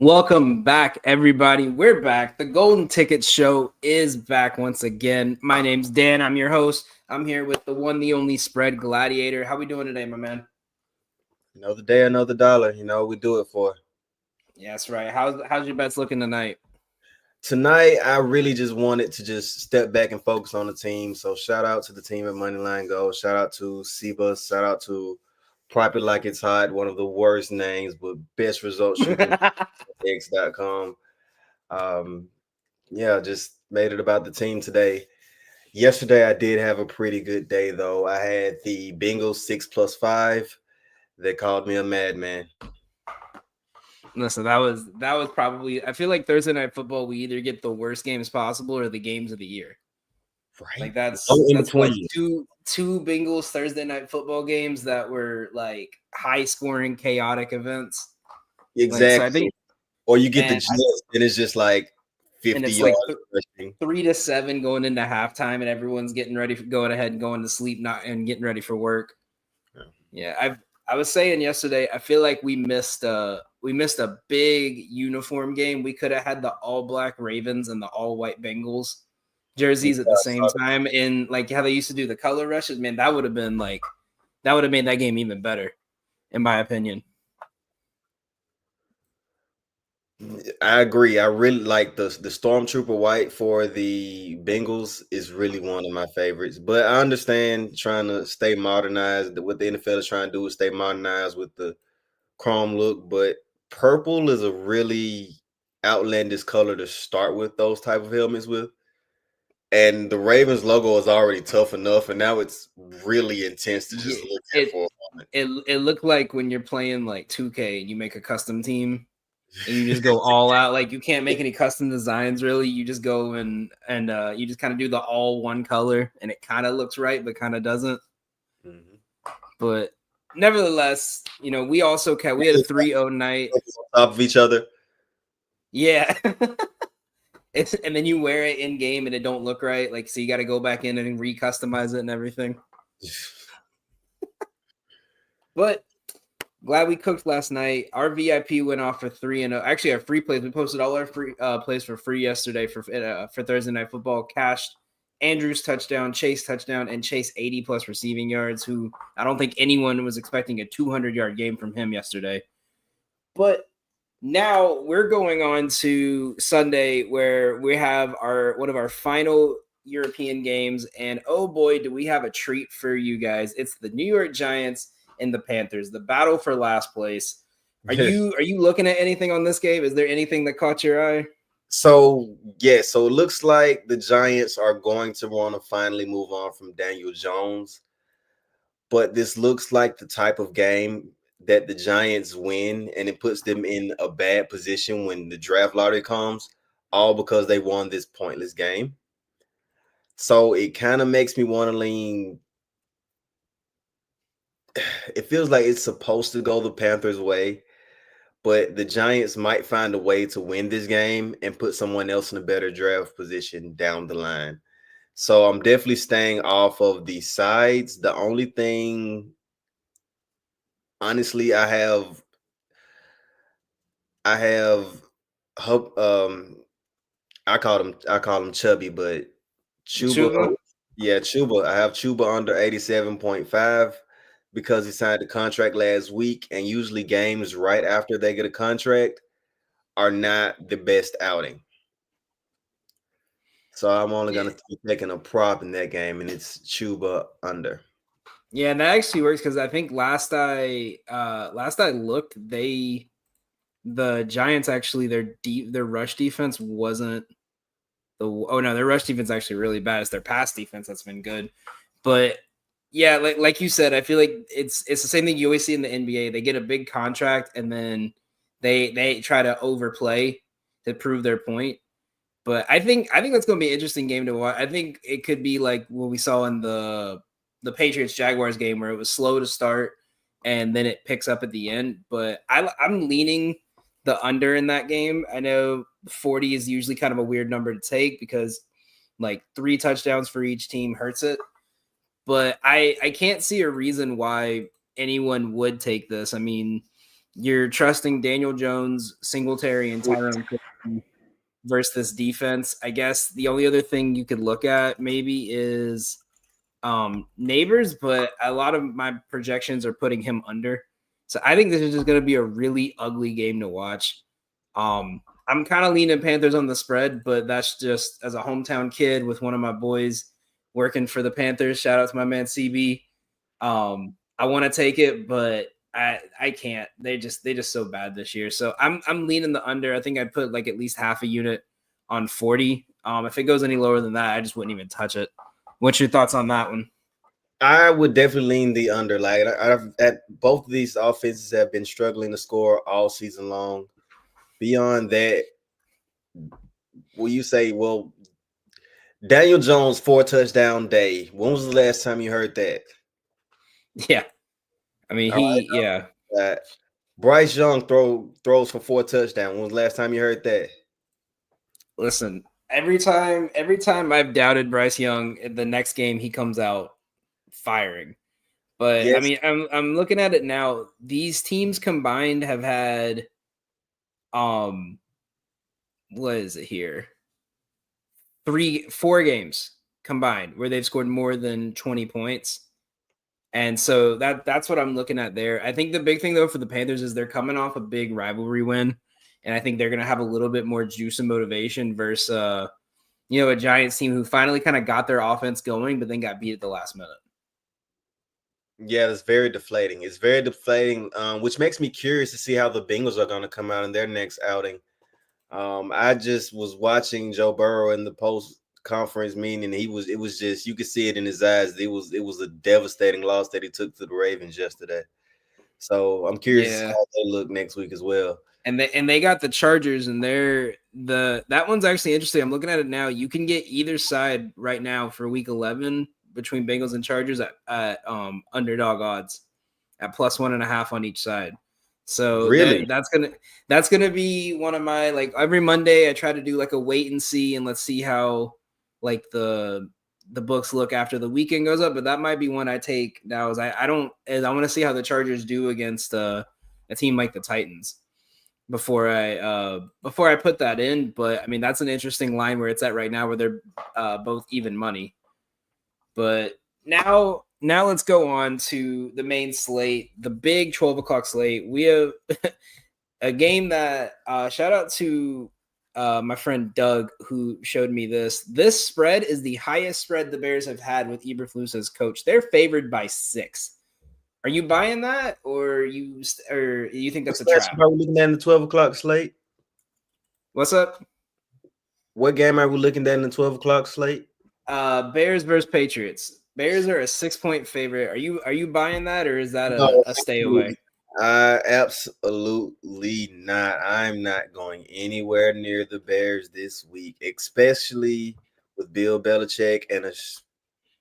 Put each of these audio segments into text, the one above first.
Welcome back, everybody. We're back. The Golden Ticket Show is back once again. My name's Dan. I'm your host. I'm here with the one, the only spread gladiator. How we doing today, my man? Another day, another dollar. We do it for. Yeah, that's right. How's your bets looking tonight? Tonight, I really just wanted to just step back and focus on the team. So shout out to the team at Moneyline Go. Shout out to Seba. Shout out to Prop It Like It's Hot, one of the worst names, but best results you can X.com. Um, yeah, just made it about the team today. Yesterday, I did have a pretty good day, though. I had the Bengals 6+5. They called me a madman. Listen, that was probably. I feel like Thursday night football, we either get the worst games possible or the games of the year. Right? Like No in that's what between. two Bengals Thursday night football games that were like high scoring, chaotic events. Like so, I Exactly. think, Or you get the and Jets, and it's just like and 50 it's like yards rushing. 3-7 going into halftime, and everyone's getting ready for going ahead and going to sleep, not and getting ready for work. Yeah. Yeah, I was saying yesterday, I feel like we missed a big uniform game. We could have had the all black Ravens and the all white Bengals Yeah, jerseys at the I same saw that. time, and like how they used to do the color rushes. Man, that would have been like that would have made that game even better, in my opinion. I agree. I really like the Stormtrooper white for the Bengals is really one of my favorites. But I understand trying to stay modernized. What the NFL is trying to do is stay modernized with the chrome look. But purple is a really outlandish color to start with those type of helmets with. And the Ravens logo is already tough enough, and now it's really intense to Yeah, just look at it for a moment. it looked like when you're playing like 2K and you make a custom team and you just go all out. Like you can't make any custom designs really. You just go and you just kind of do the all one color, and it kind of looks right, but kind of doesn't. Mhm. But nevertheless, we had a 3-0 night. On top of each other. Yeah. And then you wear it in game and it don't look right. Like so you got to go back in and re-customize it and everything. But glad we cooked last night. Our VIP went off for 3-0. Actually, our free plays. We posted all our free plays for free yesterday for Thursday night football. Cashed Andrews touchdown, Chase touchdown, and Chase 80 plus receiving yards. Who I don't think anyone was expecting a 200-yard game from him yesterday. But now we're going on to Sunday where we have our one of our final European games, and oh boy, do we have a treat for you guys. It's the New York Giants and the Panthers, the battle for last place. Are you looking at anything on this game? Is there anything that caught your eye? So it looks like the Giants are going to want to finally move on from Daniel Jones, but this looks like the type of game that the Giants win, and it puts them in a bad position when the draft lottery comes, all because they won this pointless game. So it kind of makes me want to lean. It feels like it's supposed to go the Panthers' way, but the Giants might find a way to win this game and put someone else in a better draft position down the line. So I'm definitely staying off of the sides. The only thing, honestly, I have hope. I call him Chubby, but Chuba, Chuba? yeah, Chuba. I have Chuba under 87.5 because he signed a contract last week, and usually games right after they get a contract are not the best outing. So I'm only Yeah. gonna be taking a prop in that game, and it's Chuba under. Yeah, and that actually works because I think last I looked, the Giants actually their rush defense wasn't oh no, their rush defense is actually really bad. It's their pass defense that's been good. But yeah, like you said, I feel like it's the same thing you always see in the NBA. They get a big contract and then they try to overplay to prove their point. But I think that's going to be an interesting game to watch. I think it could be like what we saw in the Patriots Jaguars game where it was slow to start and then it picks up at the end. But I'm leaning the under in that game. I know 40 is usually kind of a weird number to take because like 3 touchdowns for each team hurts it. But I can't see a reason why anyone would take this. I mean, you're trusting Daniel Jones, Singletary, and Tyrone versus this defense. I guess the only other thing you could look at maybe is Neighbors, but a lot of my projections are putting him under. So I think this is just going to be a really ugly game to watch. I'm kind of leaning Panthers on the spread, but that's just as a hometown kid with one of my boys working for the Panthers. Shout out to my man CB. I want to take it, but I can't. They just so bad this year. So I'm leaning the under. I think I'd put like at least half a unit on 40. If it goes any lower than that, I just wouldn't even touch it. What's your thoughts on that one? I would definitely lean the under. Like I've at both of these offenses have been struggling to score all season long. Beyond that, will you say, well, Daniel Jones 4-touchdown day? When was the last time you heard that? Yeah, I mean yeah. Bryce Young throws for 4 touchdowns. When was the last time you heard that? Listen, every time I've doubted Bryce Young, the next game he comes out firing. But yes. I mean, I'm looking at it now. These teams combined have had what is it here? 4 games combined where they've scored more than 20 points. And so that's what I'm looking at there. I think the big thing though for the Panthers is they're coming off a big rivalry win, and I think they're going to have a little bit more juice and motivation versus a Giants team who finally kind of got their offense going, but then got beat at the last minute. Yeah, it's very deflating. It's very deflating, which makes me curious to see how the Bengals are going to come out in their next outing. I just was watching Joe Burrow in the post-conference meeting. It was just, you could see it in his eyes. It was a devastating loss that he took to the Ravens yesterday. So I'm curious to see how they look next week as well. And they got the Chargers, and that one's actually interesting. I'm looking at it now. You can get either side right now for week 11 between Bengals and Chargers at underdog odds at +1.5 on each side. So really, that's gonna be one of my, like, every Monday I try to do like a wait and see, and let's see how like the books look after the weekend goes up. But that might be one I take now. I want to see how the Chargers do against a team like the Titans before I put that in. But I mean, that's an interesting line where it's at right now, where they're both even money. But now let's go on to the main slate, the big 12 o'clock slate. We have a game that shout out to my friend Doug, who showed me this. This spread is the highest spread the Bears have had with Eberflus as coach. They're favored by 6. Are you buying that, or you think that's a trap? Are we looking at in the 12 o'clock slate? What's up? What game are we looking at in the 12 o'clock slate? Bears versus Patriots. Bears are a 6-point favorite. Are you buying that, or is that a stay away? Absolutely not. I'm not going anywhere near the Bears this week, especially with Bill Belichick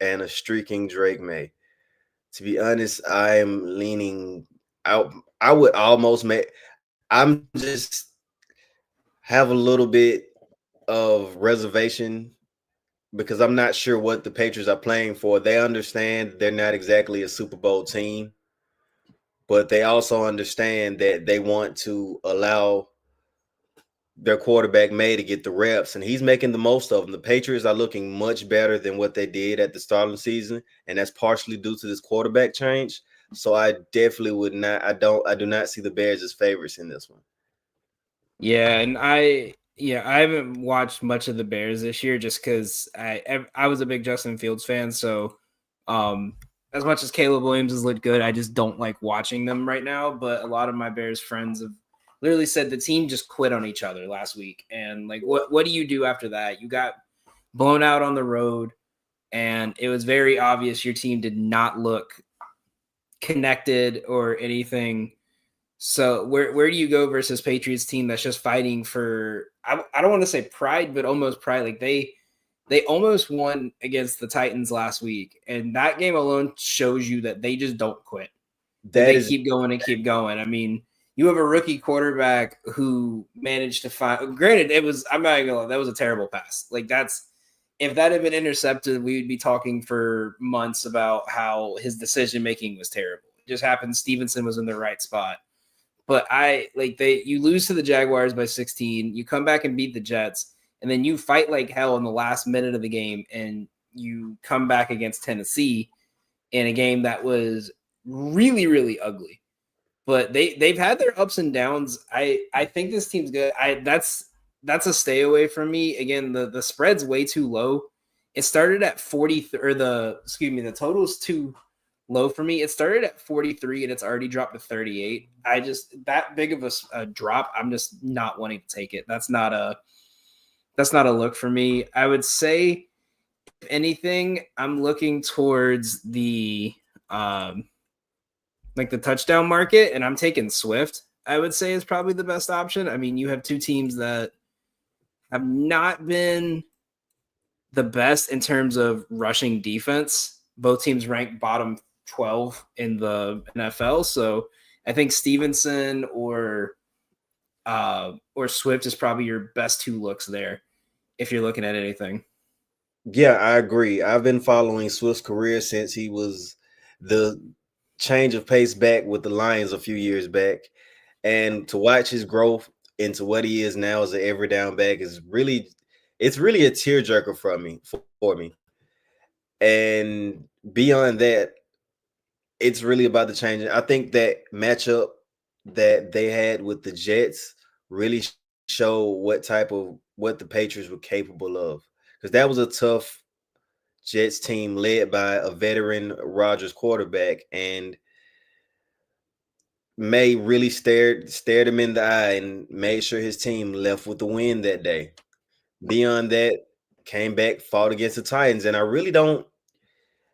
and a streaking Drake May. To be honest, I am leaning out. I would almost make. I'm just have a little bit of reservation because I'm not sure what the Patriots are playing for. They understand they're not exactly a Super Bowl team, but they also understand that they want to allow their quarterback May to get the reps, and he's making the most of them. The Patriots are looking much better than what they did at the start of the season, and that's partially due to this quarterback change. So I definitely would not. I do not see the Bears as favorites in this one. Yeah, and I haven't watched much of the Bears this year just because I was a big Justin Fields fan. So as much as Caleb Williams has looked good, I just don't like watching them right now. But a lot of my Bears friends have literally said the team just quit on each other last week. And like, what do you do after that? You got blown out on the road, and it was very obvious your team did not look connected or anything. So where do you go versus Patriots team that's just fighting for, I don't want to say pride, but almost pride. Like they almost won against the Titans last week, and that game alone shows you that they just don't quit. They keep going and keep going. I mean, you have a rookie quarterback who managed to find. Granted, I'm not even gonna lie, that was a terrible pass. Like if that had been intercepted, we would be talking for months about how his decision making was terrible. It just happened Stevenson was in the right spot. But you lose to the Jaguars by 16, you come back and beat the Jets, and then you fight like hell in the last minute of the game, and you come back against Tennessee in a game that was really, really ugly. But they've had their ups and downs. I think this team's good. That's a stay away from me. Again, the spread's way too low. It started at 40, or the total is too low for me. It started at 43 and it's already dropped to 38. I just that big of a drop. I'm just not wanting to take it. That's not a look for me. I would say, if anything, I'm looking towards the the touchdown market, and I'm taking Swift. I would say is probably the best option. I mean, you have two teams that have not been the best in terms of rushing defense. Both teams rank bottom 12 in the NFL. So I think Stevenson or Swift is probably your best two looks there if you're looking at anything. Yeah, I agree. I've been following Swift's career since he was the change of pace back with the Lions a few years back. And to watch his growth into what he is now as an every down back is really a tearjerker for me. And beyond that, it's really about the change. I think that matchup that they had with the Jets really show what the Patriots were capable of. Because that was a tough Jets team led by a veteran Rodgers quarterback, and May really stared him in the eye and made sure his team left with the win that day. Beyond that, came back, fought against the Titans, and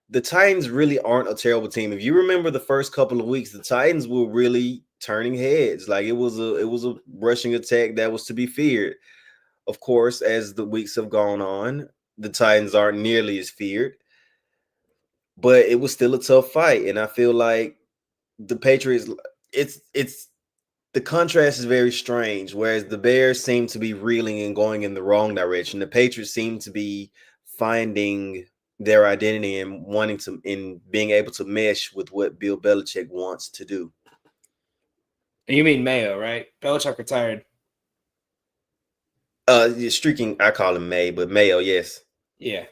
the Titans really aren't a terrible team. If you remember the first couple of weeks, the Titans were really turning heads. Like it was a rushing attack that was to be feared. Of course, as the weeks have gone on, the Titans aren't nearly as feared, but it was still a tough fight. And I feel like the Patriots, it's the contrast is very strange. Whereas the Bears seem to be reeling and going in the wrong direction, the Patriots seem to be finding their identity and being able to mesh with what Bill Belichick wants to do. And you mean Mayo, right? Belichick retired. Streaking, I call him May, but Mayo, yes. Yeah.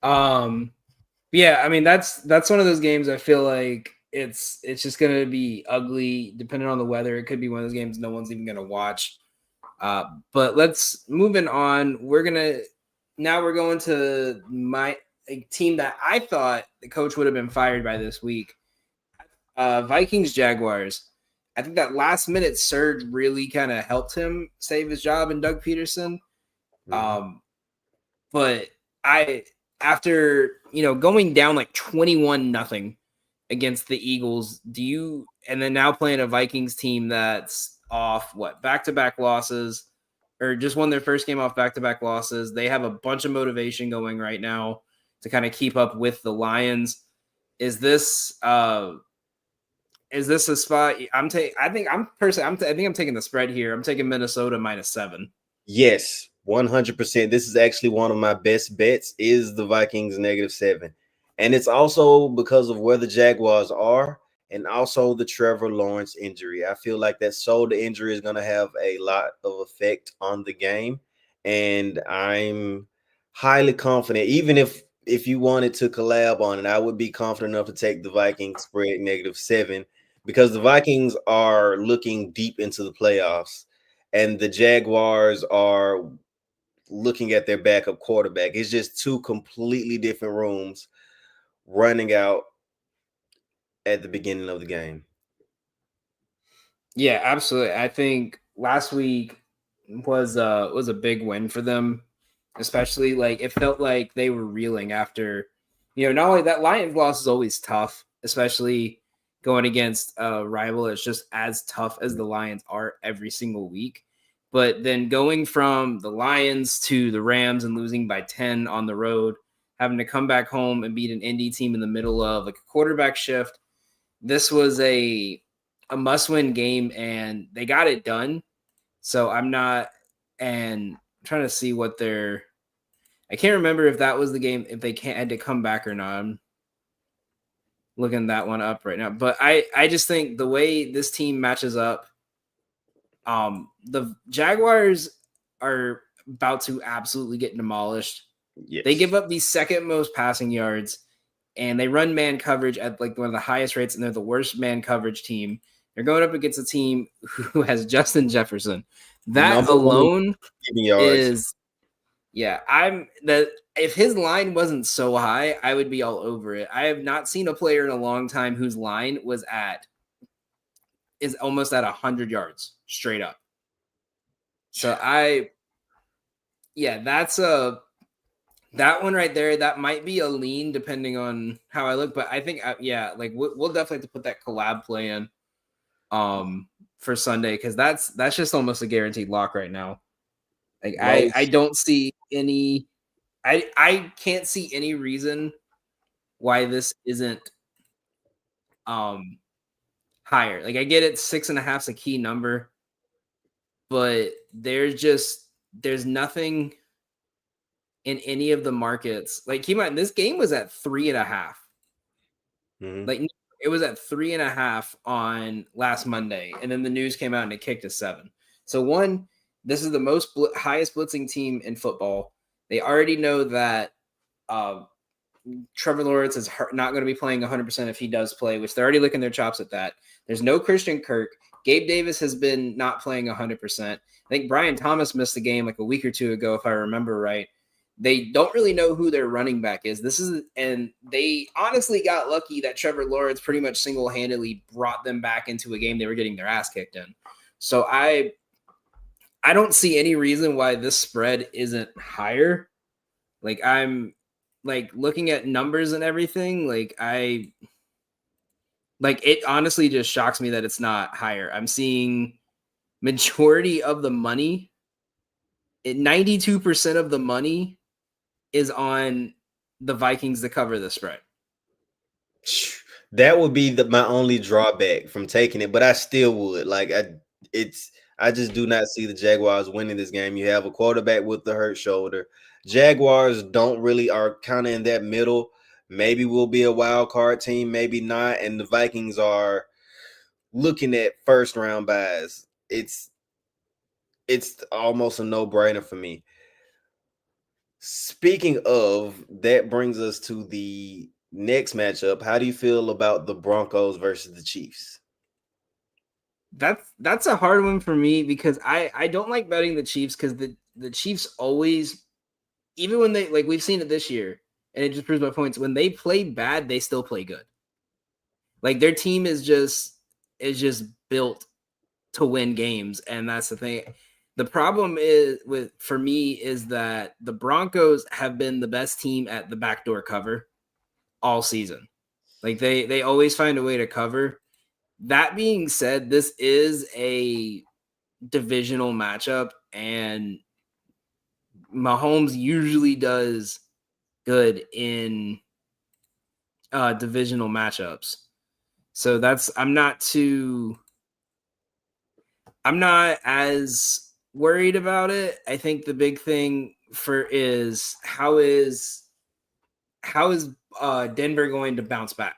Yeah, I mean that's one of those games I feel like it's just gonna be ugly depending on the weather. It could be one of those games no one's even gonna watch. But let's moving on. We're going to my team that I thought the coach would have been fired by this week. Vikings Jaguars. I think that last minute surge really kind of helped him save his job in Doug Peterson. Mm-hmm. But after going down like 21-0 against the Eagles, and then now playing a Vikings team that's off back-to-back losses, or just won their first game off back-to-back losses. They have a bunch of motivation going right now to kind of keep up with the Lions. Is this a spot I think I'm taking the spread here. I'm taking Minnesota -7. Yes, 100%. This is actually one of my best bets is the Vikings -7. And it's also because of where the Jaguars are and also the Trevor Lawrence injury. I feel like that shoulder injury is going to have a lot of effect on the game. And I'm highly confident, even if you wanted to collab on it, I would be confident enough to take the Vikings spread -7 because the Vikings are looking deep into the playoffs and the Jaguars are looking at their backup quarterback. It's just two completely different rooms running out at the beginning of the game. Yeah, absolutely. I think last week was a big win for them, especially like it felt like they were reeling after, not only that Lions loss is always tough, especially going against a rival that's just as tough as the Lions are every single week. But then going from the Lions to the Rams and losing by 10 on the road, having to come back home and beat an Indy team in the middle of like a quarterback shift, this was a must-win game, and they got it done. So I'm trying to see what I can't remember if that was the game, if they had to come back or not. looking that one up right now. But I just think the way this team matches up, the Jaguars are about to absolutely get demolished. They Yes. give up the second most passing yards, and they run man coverage at like one of the highest rates, and they're the worst man coverage team. They're going up against a team who has Justin Jefferson. That Number one in alone receiving yards. is, yeah, if his line wasn't so high, I would be all over it. I have not seen a player in a long time whose line is almost at 100 yards straight up. So yeah, that one right there. That might be a lean depending on how I look, but I think yeah, like we'll definitely have to put that collab play in for Sunday because that's just almost a guaranteed lock right now. Like I Most don't see any I can't see any reason why this isn't um higher. Like I get it, 6.5 is a key number, but there's nothing in any of the markets. Like keep in mind, this game was at 3.5. mhm. Like it was at 3.5 on last Monday, and then the news came out and it kicked to 7. So one, this is the highest blitzing team in football. They already know that uh, Trevor Lawrence is not going to be playing 100% if he does play, which they're already licking their chops at that. There's no Christian Kirk. Gabe Davis has been not playing 100%. I think Brian Thomas missed the game like a week or two ago, if I remember right. They don't really know who their running back is. And they honestly got lucky that Trevor Lawrence pretty much single-handedly brought them back into a game they were getting their ass kicked in. So I don't see any reason why this spread isn't higher. Like I'm like looking at numbers and everything, it honestly just shocks me that it's not higher. I'm seeing majority of the money, 92% of the money is on the Vikings to cover the spread. That would be my only drawback from taking it, but I still would. I just do not see the Jaguars winning this game. You have a quarterback with the hurt shoulder. Jaguars don't really are kind of in that middle. Maybe we'll be a wild card team, maybe not. And the Vikings are looking at first round buys. It's almost a no-brainer for me. Speaking of, that brings us to the next matchup. How do you feel about the Broncos versus the Chiefs? That's a hard one for me because I don't like betting the Chiefs because the Chiefs always, even when they, like we've seen it this year, and it just proves my points, when they play bad, they still play good. Like their team is just built to win games, and that's the thing. The problem is for me is that the Broncos have been the best team at the backdoor cover all season. Like they always find a way to cover. That being said, this is a divisional matchup, and Mahomes usually does good in divisional matchups. So I'm not as worried about it. I think the big thing is how is Denver going to bounce back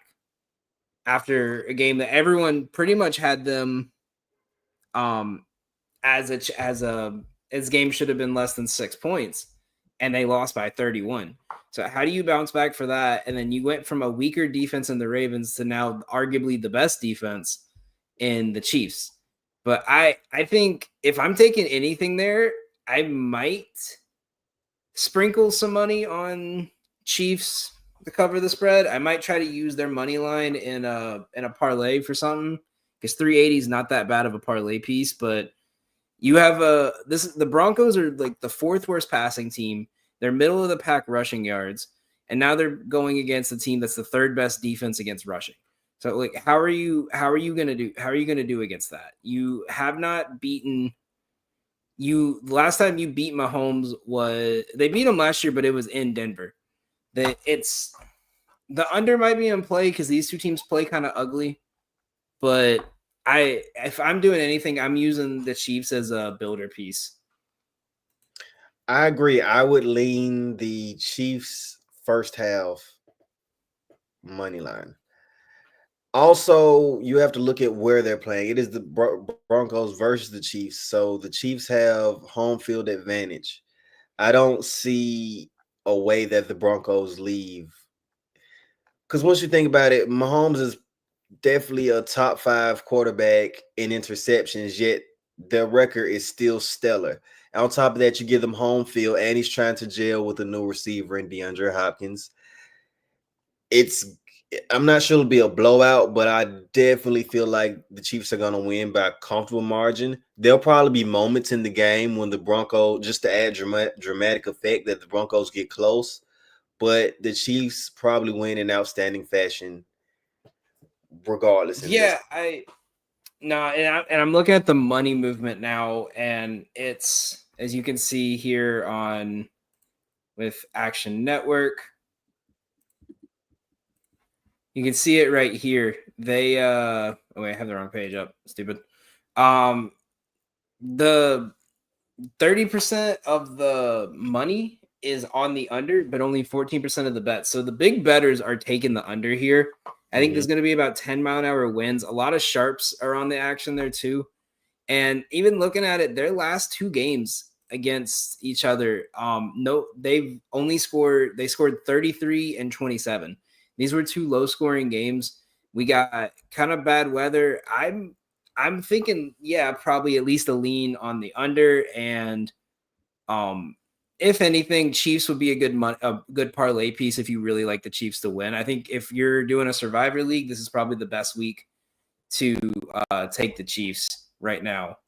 after a game that everyone pretty much had them as game should have been less than 6 points, and they lost by 31. So how do you bounce back for that? And then you went from a weaker defense in the Ravens to now arguably the best defense in the Chiefs. But I think if I'm taking anything there, I might sprinkle some money on Chiefs to cover the spread. I might try to use their money line in a parlay for something because 380 is not that bad of a parlay piece. But you have the Broncos are like the fourth worst passing team. They're middle of the pack rushing yards, and now they're going against a team that's the third best defense against rushing. So like how are you gonna do against that? You have not beaten last time you beat Mahomes they beat him last year, but it was in Denver. The under might be in play because these two teams play kind of ugly, but if I'm doing anything, I'm using the Chiefs as a builder piece. I agree. I would lean the Chiefs first half money line. Also, you have to look at where they're playing. It is the Broncos versus the Chiefs. So the Chiefs have home field advantage. I don't see a way that the Broncos leave. Because once you think about it, Mahomes is definitely a top 5 quarterback in interceptions, yet their record is still stellar. On top of that, you give them home field, and he's trying to gel with a new receiver in DeAndre Hopkins. It's I'm not sure it'll be a blowout, but I definitely feel like the Chiefs are going to win by a comfortable margin. There'll probably be moments in the game when the Broncos, just to add dramatic effect, that the Broncos get close, but the Chiefs probably win in outstanding fashion regardless in this. Yeah, I'm looking at the money movement now, and it's, as you can see here on with Action Network, you can see it right here. They oh wait, I have the wrong page up. Stupid. The 30% of the money is on the under, but only 14% of the bets. So the big bettors are taking the under here. I think there's going to be about 10-mile-an-hour winds. A lot of sharps are on the action there too. And even looking at it, their last 2 games against each other, they scored 33 and 27. These were 2 low-scoring games. We got kind of bad weather. I'm thinking, yeah, probably at least a lean on the under, and if anything, Chiefs would be a good parlay piece if you really like the Chiefs to win. I think if you're doing a Survivor League, this is probably the best week to take the Chiefs right now.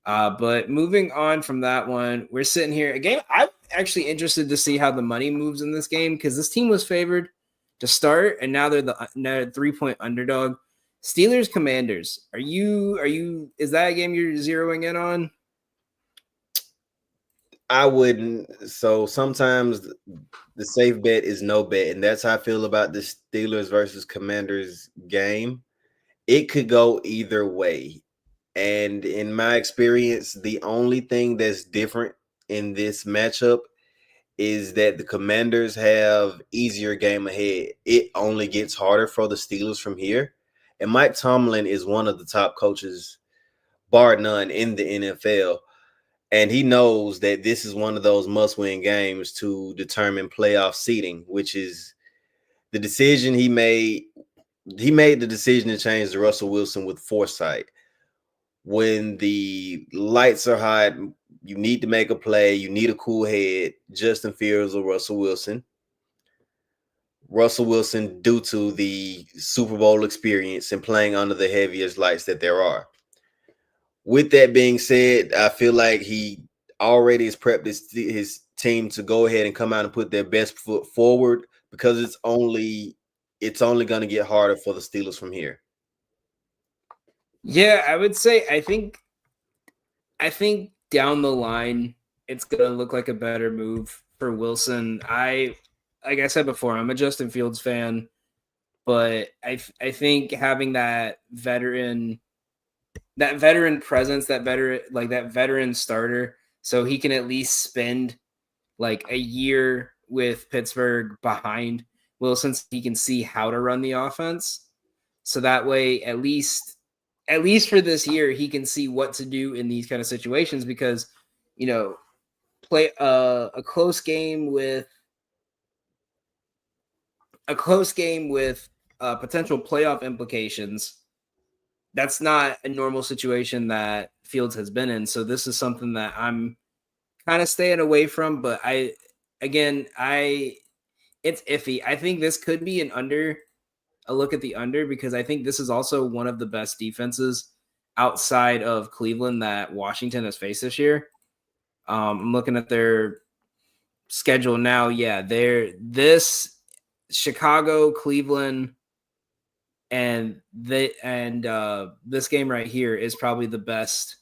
But moving on from that one, we're sitting here again. I'm actually interested to see how the money moves in this game because this team was favored to start, and now they're the 3-point underdog. Steelers Commanders. Are you? Is that a game you're zeroing in on? I wouldn't. So sometimes the safe bet is no bet, and that's how I feel about the Steelers versus Commanders game. It could go either way. And in my experience, the only thing that's different in this matchup is that the Commanders have easier game ahead. It only gets harder for the Steelers from here. And Mike Tomlin is one of the top coaches, bar none, in the NFL. And he knows that this is one of those must-win games to determine playoff seeding, which is the decision he made. He made the decision to change to Russell Wilson with foresight. When the lights are hot, you need to make a play. You need a cool head. Justin Fields or Russell Wilson. Russell Wilson, due to the Super Bowl experience and playing under the heaviest lights that there are. With that being said, I feel like he already has prepped his team to go ahead and come out and put their best foot forward because it's only going to get harder for the Steelers from here. Yeah, I would say I think down the line it's gonna look like a better move for Wilson. Like I said before, I'm a Justin Fields fan, but I think having that veteran presence, that veteran starter, so he can at least spend like a year with Pittsburgh behind Wilson, so he can see how to run the offense. So that way, at least for this year, he can see what to do in these kind of situations because, play a close game with potential playoff implications. That's not a normal situation that Fields has been in. So this is something that I'm kind of staying away from. But it's iffy. I think this could be a look at the under because I think this is also one of the best defenses outside of Cleveland that Washington has faced this year. I'm looking at their schedule now. Yeah, this Chicago, Cleveland, and this game right here is probably the best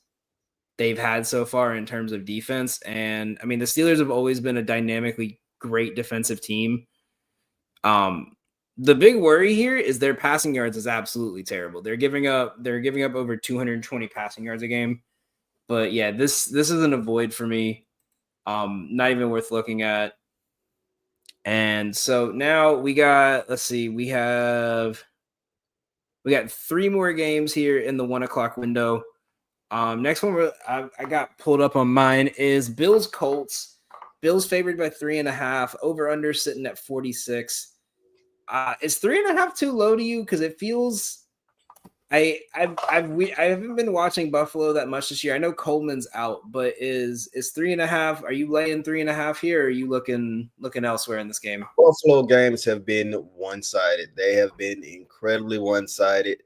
they've had so far in terms of defense. And I mean, the Steelers have always been a dynamically great defensive team. The big worry here is their passing yards is absolutely terrible. They're giving up over 220 passing yards a game. But yeah, this isn't a void for me. Not even worth looking at. And so now we have We got 3 more games here in the 1:00 window. Next one I got pulled up on mine is Bills Colts. Bills favored by 3.5. Over under sitting at 46. Is 3.5 too low to you? Because it feels I haven't been watching Buffalo that much this year. I know Coleman's out, but is 3.5? Are you laying 3.5 here? Or are you looking elsewhere in this game? Buffalo games have been one-sided. They have been incredibly one-sided.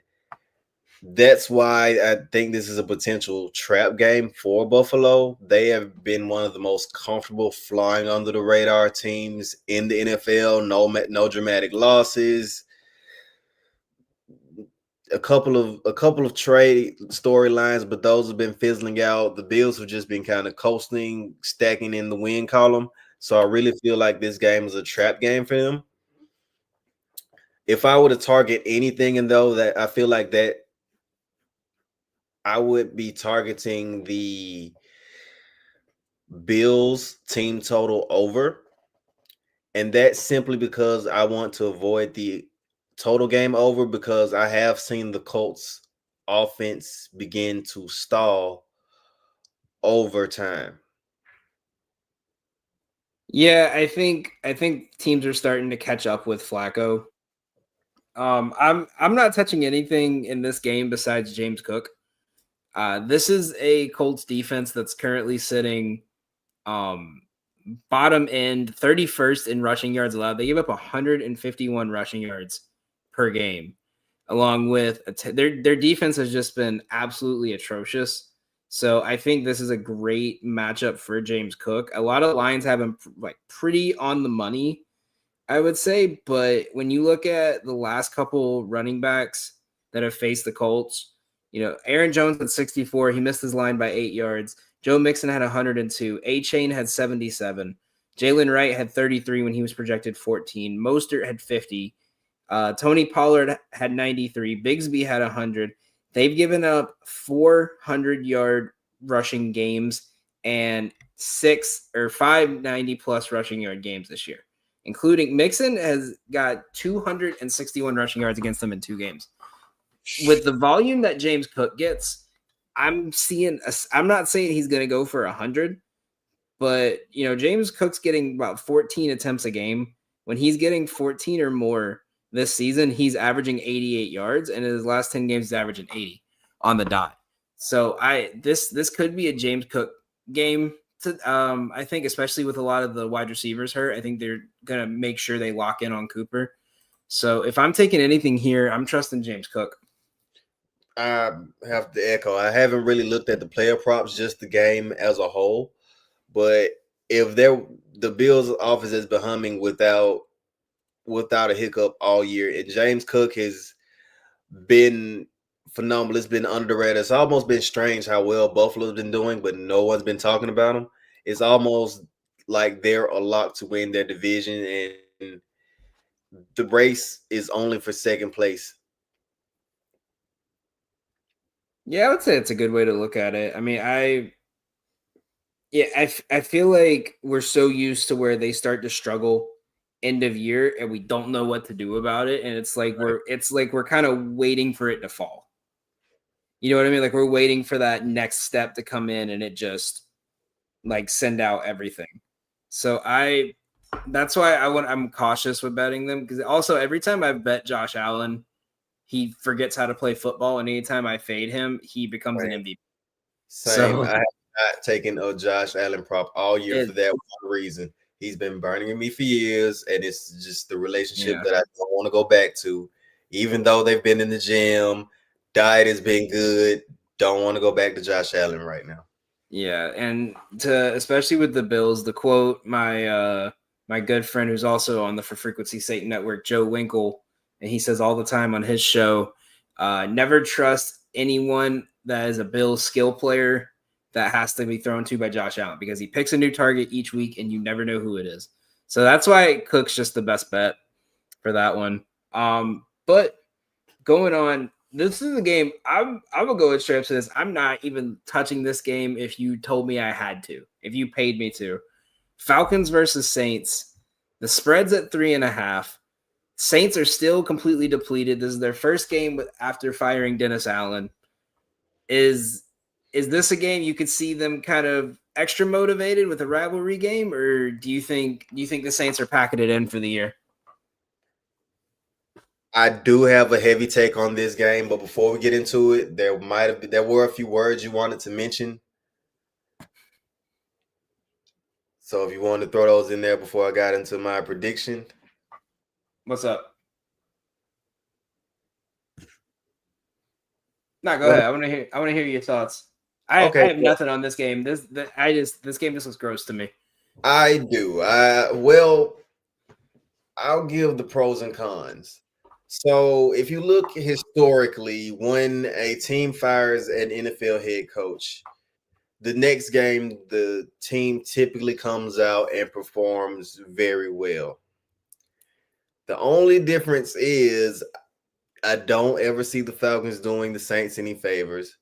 That's why I think this is a potential trap game for Buffalo. They have been one of the most comfortable flying under the radar teams in the NFL. No dramatic losses. A couple of trade storylines, but those have been fizzling out. The Bills have just been kind of coasting, stacking in the win column. So I really feel like this game is a trap game for them. If I were to target anything, and though that I feel like that I would be targeting the Bills team total over. And that's simply because I want to avoid the total game over because I have seen the Colts offense begin to stall over time. Yeah, I think teams are starting to catch up with Flacco. I'm not touching anything in this game besides James Cook. This is a Colts defense that's currently sitting bottom end 31st in rushing yards allowed. They give up 151 rushing yards per game, along with their defense has just been absolutely atrocious. So I think this is a great matchup for James Cook. A lot of lines have him like pretty on the money, I would say, but when you look at the last couple running backs that have faced the Colts, Aaron Jones had 64. He missed his line by 8 yards. Joe Mixon had 102. A-Chain had 77. Jalen Wright had 33 when he was projected 14. Mostert had 50. Tony Pollard had 93. Bigsby had 100. They've given up 400-yard rushing games and 590-plus rushing yard games this year, including Mixon has got 261 rushing yards against them in 2 games. With the volume that James Cook gets, I'm not saying he's going to go for 100, but James Cook's getting about 14 attempts a game. When he's getting 14 or more this season, he's averaging 88 yards, and in his last 10 games, he's averaging 80 on the dot. So this could be a James Cook game. I think, especially with a lot of the wide receivers hurt, I think they're going to make sure they lock in on Cooper. So if I'm taking anything here, I'm trusting James Cook. I have to echo. I haven't really looked at the player props, just the game as a whole. But if the Bills' offense has been humming without a hiccup all year, and James Cook has been phenomenal. It's been under the radar. It's almost been strange how well Buffalo's been doing, but no one's been talking about them. It's almost like they're a lock to win their division, and the race is only for second place. Yeah, I would say it's a good way to look at it. I mean, I feel like we're so used to where they start to struggle end of year and we don't know what to do about it, and it's like we're kind of waiting for it to fall. You know what I mean? Like we're waiting for that next step to come in and it just like send out everything. So that's why I'm cautious with betting them, because also every time I bet Josh Allen, he forgets how to play football, and anytime I fade him, he becomes an MVP. Same. So I have not taken a Josh Allen prop all year for that one reason. He's been burning me for years, and it's just the relationship that I don't want to go back to. Even though they've been in the gym, diet has been good, don't want to go back to Josh Allen right now. Yeah, and especially with the Bills, the quote my good friend who's also on the For Frequency Satan Network, Joe Winkle, and he says all the time on his show, never trust anyone that is a Bills skill player that has to be thrown to by Josh Allen, because he picks a new target each week and you never know who it is. So that's why Cook's just the best bet for that one. But going on, this is a game I'm gonna go straight up to this. I'm not even touching this game if you told me I had to, if you paid me to. Falcons versus Saints. The spread's at 3.5. Saints are still completely depleted. This is their first game after firing Dennis Allen. Is this a game you could see them kind of extra motivated with a rivalry game, or do you think the Saints are packing it in for the year? I do have a heavy take on this game, but before we get into it, there were a few words you wanted to mention. So if you wanted to throw those in there before I got into my prediction. What's up? No, go ahead. I want to hear your thoughts. I have nothing on this game. This game just looks gross to me. I do. I'll give the pros and cons. So if you look historically, when a team fires an NFL head coach, the next game the team typically comes out and performs very well. The only difference is I don't ever see the Falcons doing the Saints any favors.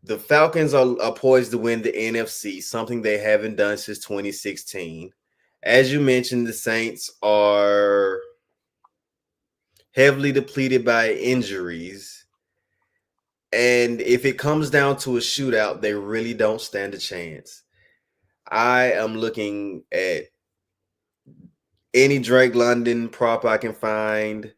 The Falcons are poised to win the NFC, something they haven't done since 2016. As you mentioned, the Saints are heavily depleted by injuries. And if it comes down to a shootout, they really don't stand a chance. I am looking at any Drake London prop I can find.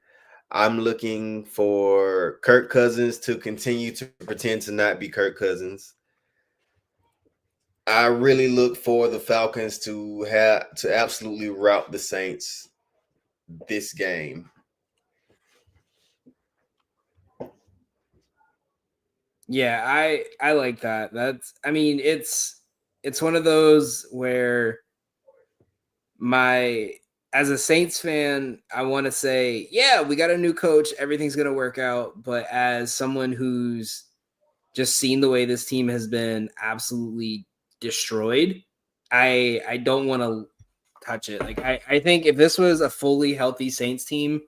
I'm looking for Kirk Cousins to continue to pretend to not be Kirk Cousins. I really look for the Falcons to absolutely rout the Saints this game. Yeah, I like that. It's one of those where as a Saints fan, I want to say, yeah, we got a new coach, everything's going to work out, but as someone who's just seen the way this team has been absolutely destroyed, I don't want to touch it. Like I think if this was a fully healthy Saints team,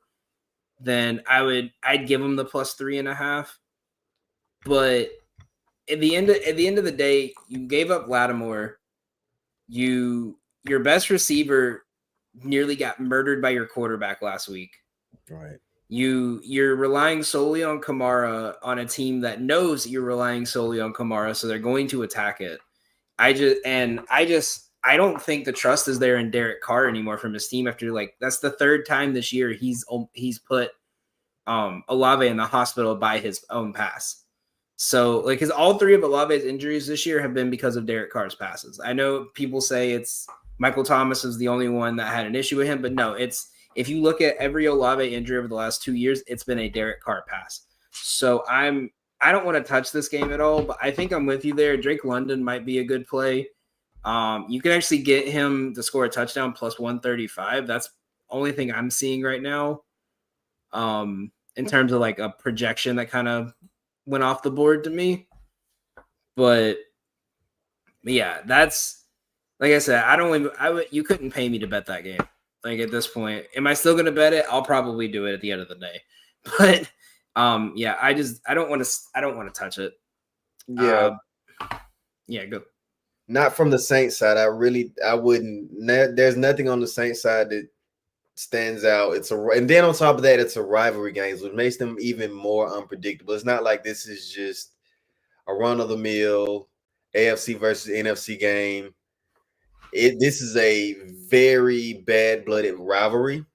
then I'd give them the +3.5. But at the end of the day, you gave up Lattimore. Your best receiver nearly got murdered by your quarterback last week. Right. You're relying solely on Kamara on a team that knows you're relying solely on Kamara, so they're going to attack it. I don't think the trust is there in Derek Carr anymore from his team after that's the third time this year he's put Olave in the hospital by his own pass. So because all three of Olave's injuries this year have been because of Derek Carr's passes. I know people say it's Michael Thomas is the only one that had an issue with him, but no, if you look at every Olave injury over the last 2 years, it's been a Derek Carr pass. So I don't want to touch this game at all, but I think I'm with you there. Drake London might be a good play. You can actually get him to score a touchdown +135. That's the only thing I'm seeing right now. In terms of like a projection that kind of went off the board to me. But yeah, that's like I said, you couldn't pay me to bet that game. Like at this point, am I still going to bet it? I'll probably do it at the end of the day. But yeah, I don't want to touch it. Yeah. Yeah, go. Not from the Saints side. I wouldn't. There's nothing on the Saints side that stands out. And then on top of that, it's a rivalry game, which makes them even more unpredictable. It's not like this is just a run-of-the-mill AFC versus NFC game. This is a very bad-blooded rivalry.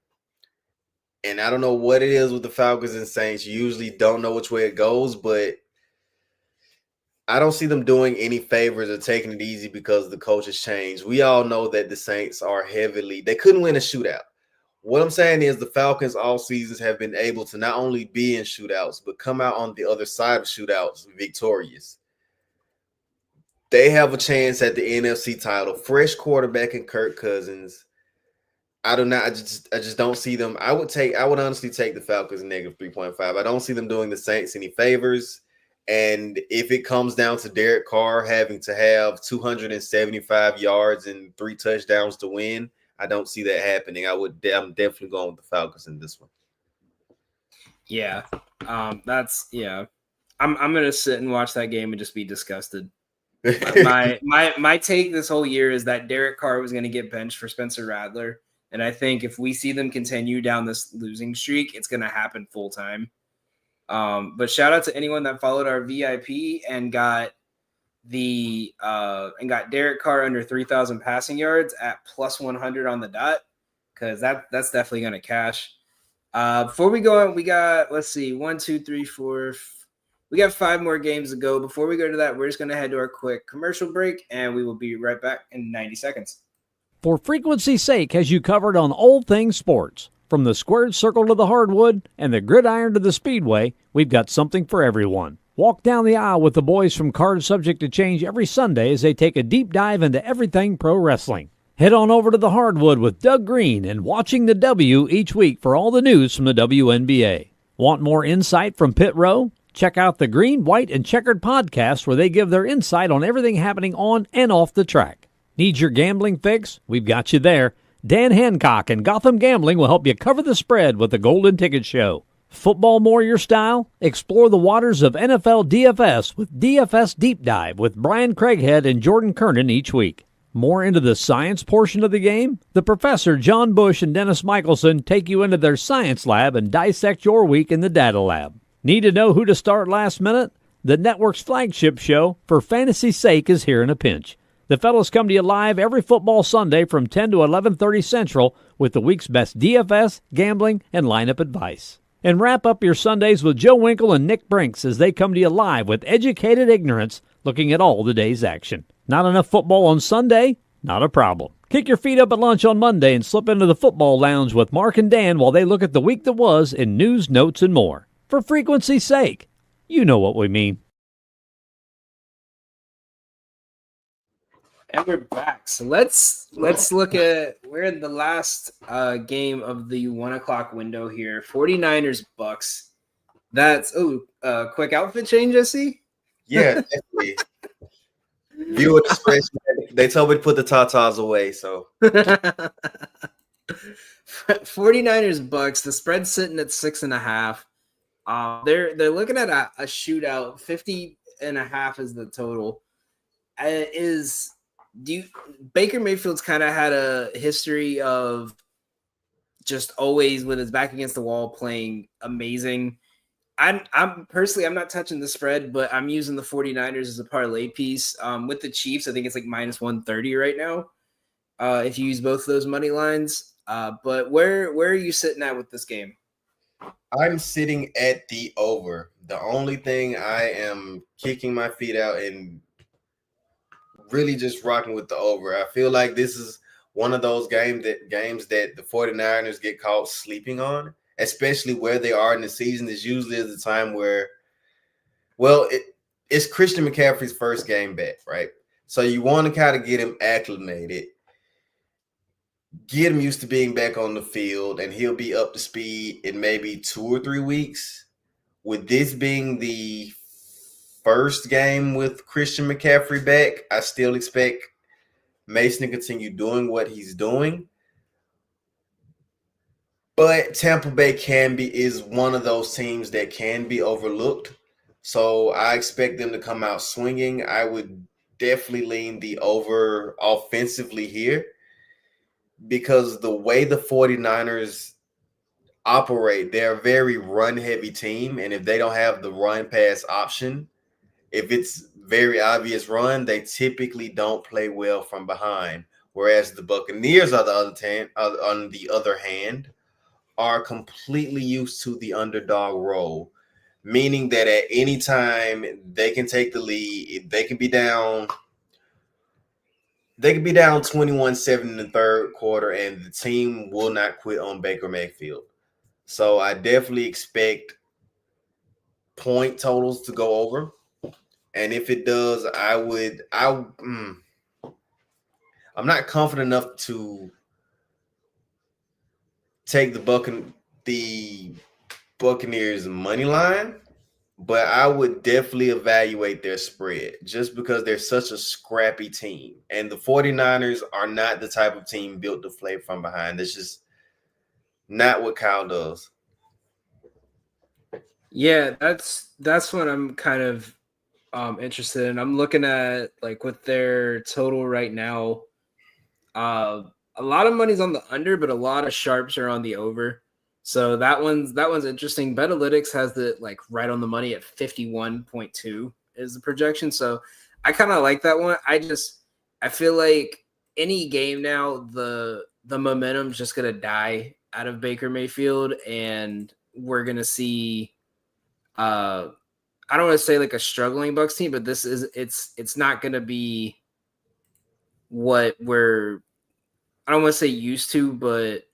And I don't know what it is with the Falcons and Saints. You usually don't know which way it goes, but I don't see them doing any favors or taking it easy because the coach has changed. We all know that the Saints are they couldn't win a shootout. What I'm saying is the Falcons all seasons have been able to not only be in shootouts, but come out on the other side of shootouts victorious. They have a chance at the NFC title. Fresh quarterback in Kirk Cousins. I just don't see them. I would honestly take the Falcons -3.5. I don't see them doing the Saints any favors. And if it comes down to Derek Carr having to have 275 yards and 3 touchdowns to win, I don't see that happening. I'm definitely going with the Falcons in this one. Yeah. I'm gonna sit and watch that game and just be disgusted. My take this whole year is that Derek Carr was gonna get benched for Spencer Rattler. And I think if we see them continue down this losing streak, it's going to happen full time. But shout out to anyone that followed our VIP and got Derek Carr under 3,000 passing yards at plus 100 on the dot, because that's definitely going to cash. Before we go on, we got, let's see, 1, 2, 3, 4. We got 5 more games to go. Before we go to that, we're just going to head to our quick commercial break, and we will be right back in 90 seconds. For frequency's sake, has you covered on all things sports. From the squared circle to the hardwood and the gridiron to the speedway, we've got something for everyone. Walk down the aisle with the boys from Cards Subject to Change every Sunday as they take a deep dive into everything pro wrestling. Head on over to the hardwood with Doug Green and Watching the W each week for all the news from the WNBA. Want more insight from Pit Row? Check out the Green, White, and Checkered podcast where they give their insight on everything happening on and off the track. Need your gambling fix? We've got you there. Dan Hancock and Gotham Gambling will help you cover the spread with the Golden Ticket Show. Football more your style? Explore the waters of NFL DFS with DFS Deep Dive with Brian Craighead and Jordan Kernan each week. More into the science portion of the game? The Professor John Bush and Dennis Michelson take you into their science lab and dissect your week in the data lab. Need to know who to start last minute? The network's flagship show, For Fantasy's Sake, is here in a pinch. The fellas come to you live every football Sunday from 10 to 11:30 Central with the week's best DFS, gambling, and lineup advice. And wrap up your Sundays with Joe Winkle and Nick Brinks as they come to you live with educated ignorance, looking at all the day's action. Not enough football on Sunday? Not a problem. Kick your feet up at lunch on Monday and slip into the football lounge with Mark and Dan while they look at the week that was in news, notes, and more. For frequency's sake, you know what we mean. And we're back. So let's look at, we're in the last game of the 1 o'clock window here. 49ers Bucks. That's quick outfit change, I see. Yeah, definitely. Viewer discretion. They told me to put the tatas away, so 49ers Bucks. The spread's sitting at 6.5. They're looking at a shootout. 50.5 is the total. Baker Mayfield's kind of had a history of just always with his back against the wall playing amazing. I'm personally, I'm not touching the spread, but I'm using the 49ers as a parlay piece. With the Chiefs, I think it's like minus 130 right now. If you use both of those money lines. But where are you sitting at with this game? I'm sitting at the over. The only thing I am kicking my feet out and really just rocking with the over. I feel like this is one of those games that the 49ers get caught sleeping on, especially where they are in the season. This usually is the time where, it's Christian McCaffrey's first game back, right? So you want to kind of get him acclimated, get him used to being back on the field, and he'll be up to speed in maybe 2 or 3 weeks. With this being the first game with Christian McCaffrey back, I still expect Mason to continue doing what he's doing. But Tampa Bay is one of those teams that can be overlooked. So I expect them to come out swinging. I would definitely lean the over offensively here because the way the 49ers operate, they're a very run-heavy team. And if they don't have the run-pass option, if it's very obvious run, they typically don't play well from behind. Whereas the Buccaneers, on the other hand, are completely used to the underdog role, meaning that at any time they can take the lead. They can be down 21-7 in the third quarter, and the team will not quit on Baker Mayfield. So I definitely expect point totals to go over. And if it does, I'm not confident enough to take the Buccaneers money line, but I would definitely evaluate their spread just because they're such a scrappy team. And the 49ers are not the type of team built to play from behind. That's just not what Kyle does. Yeah, that's what I'm kind of interested in. I'm looking at like with their total right now. a lot of money's on the under, but a lot of sharps are on the over. So that one's interesting. Betalytics has it like right on the money at 51.2 is the projection. So I kind of like that one. I feel like any game now, the momentum's just gonna die out of Baker Mayfield, and we're gonna see I don't want to say like a struggling Bucks team, but it's not gonna be what I don't want to say used to, but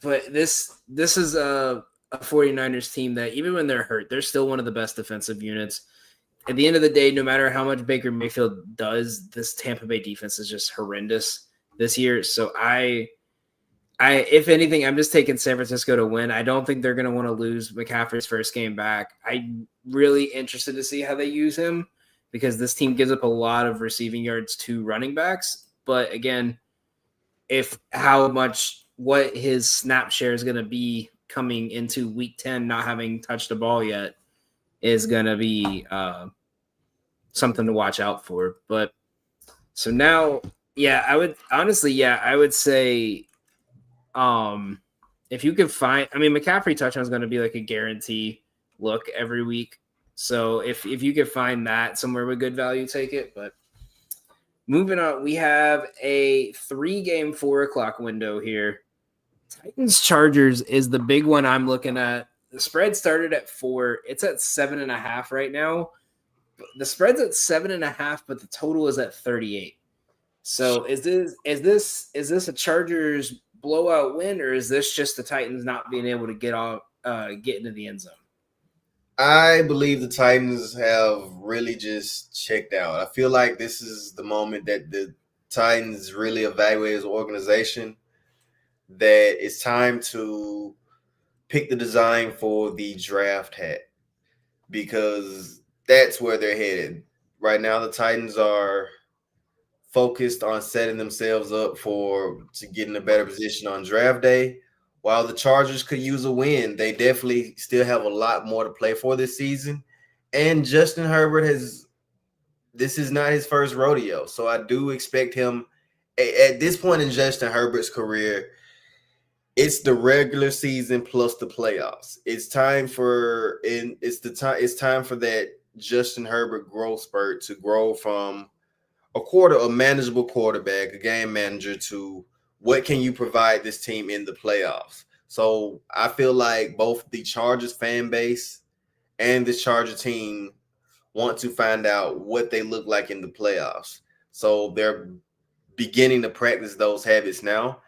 this is a 49ers team that even when they're hurt, they're still one of the best defensive units. At the end of the day, no matter how much Baker Mayfield does, this Tampa Bay defense is just horrendous this year. So if anything, I'm just taking San Francisco to win. I don't think they're going to want to lose McCaffrey's first game back. I'm really interested to see how they use him because this team gives up a lot of receiving yards to running backs. But again, what his snap share is going to be coming into week 10, not having touched the ball yet, is going to be something to watch out for. But so now, I would say if you could find, McCaffrey touchdown is going to be like a guarantee look every week. So if you could find that somewhere with good value, take it. But moving on, we have a 3-game 4:00 window here. Titans Chargers is the big one I'm looking at. The spread started at 4. It's at 7.5 right now. The spread's at 7.5, but the total is at 38. So is this a Chargers blowout win, or is this just the Titans not being able to get into the end zone? I believe the Titans have really just checked out. I feel like this is the moment that the Titans really evaluate as an organization, that it's time to pick the design for the draft hat, because that's where they're headed. Right now, the Titans are focused on setting themselves up to get in a better position on draft day. While the Chargers could use a win, they definitely still have a lot more to play for this season. And Justin Herbert this is not his first rodeo. So I do expect him at this point in Justin Herbert's career, it's the regular season plus the playoffs. It's time for that Justin Herbert growth spurt to grow from a manageable quarterback, a game manager, to what can you provide this team in the playoffs. So I feel like both the Chargers fan base and the Charger team want to find out what they look like in the playoffs. So they're beginning to practice those habits now,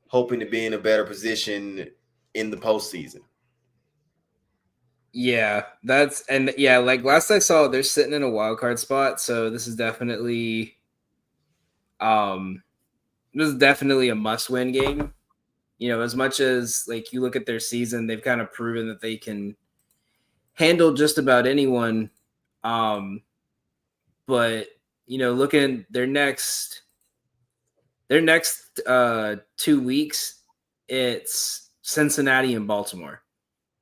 hoping to be in a better position in the postseason. Yeah, like last I saw, they're sitting in a wild card spot, so this is definitely a must-win game. You know, as much as like you look at their season, they've kind of proven that they can handle just about anyone. But you know, looking their next 2 weeks, it's Cincinnati and Baltimore.